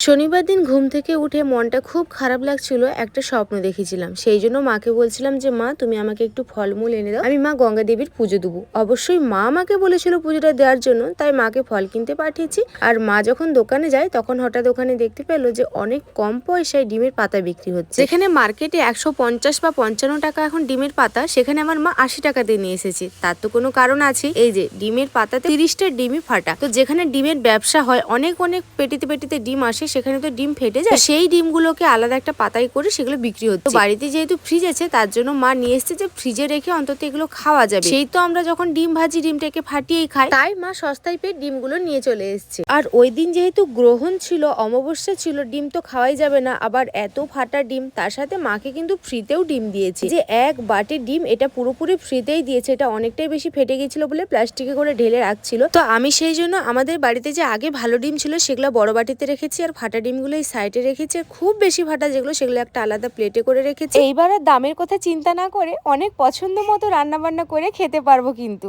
শনিবার দিন ঘুম থেকে উঠে মনটা খুব খারাপ লাগছিল, একটা স্বপ্ন দেখেছিলাম। সেই জন্য মাকে বলছিলাম যে মা তুমি আমাকে একটু ফলমূল এনে দাও, আমি মা গঙ্গা দেবীর পুজো দেবো। অবশ্যই মা আমাকে বলেছিল পুজোটা দেওয়ার জন্য, তাই মাকে ফল কিনতে পাঠিয়েছি। আর মা যখন দোকানে যায় তখন হঠাৎ ওখানে দেখতে পেলো যে অনেক কম পয়সায় ডিমের পাতা বিক্রি হচ্ছে। যেখানে মার্কেটে 150 বা 55 টাকা এখন ডিমের পাতা, সেখানে আমার মা 80 টাকা দিয়ে নিয়ে এসেছে। তার তো কোনো কারণ আছে, এই যে ডিমের পাতাতে 30টা ডিমই ফাটা। তো যেখানে ডিমের ব্যবসা হয়, অনেক অনেক পেটিতে পেটিতে ডিম আসে, সেখানে তো ডিম ফেটে যায়। সেই ডিমগুলোকে আলাদা একটা পাতায় করে সেগুলো বিক্রি হচ্ছে। বাড়িতে যেহেতু ফ্রিজ আছে তার জন্য মা নিয়ে এসেছে যে ফ্রিজে রেখে অন্তত এগুলো খাওয়া যাবে। সেই তো আমরা যখন ডিম ভাজি ডিমটাকে ফাটিয়েই খাই, তাই মা সস্তায় পেয়ে ডিমগুলো নিয়ে চলে এসেছে। আর ওই দিন যেহেতু গ্রহণ ছিল, অমাবস্যা ছিল, ডিম তো খাওয়াই যাবে না, আবার এত ফাটা ডিম, তার সাথে মাকে কিন্তু ফ্রিতেও ডিম দিয়েছে। যে এক বাটি ডিম এটা পুরোপুরি ফ্রিতেই দিয়েছে। এটা অনেকটাই বেশি ফেটে গেছিল বলে প্লাস্টিকে করে ঢেলে রাখছিল। তো আমি সেই জন্য আমাদের বাড়িতে যে আগে ভালো ডিম ছিল সেগুলো বড় বাটিতে রেখেছি, আর ফাটা ডিমগুলো এই সাইডে রেখেছি। আর খুব বেশি ফাটা যেগুলো সেগুলো একটা আলাদা প্লেটে করে রেখেছি। এইবার আর দামের কথা চিন্তা না করে অনেক পছন্দ মতো রান্না বান্না করে খেতে পারবো কিন্তু।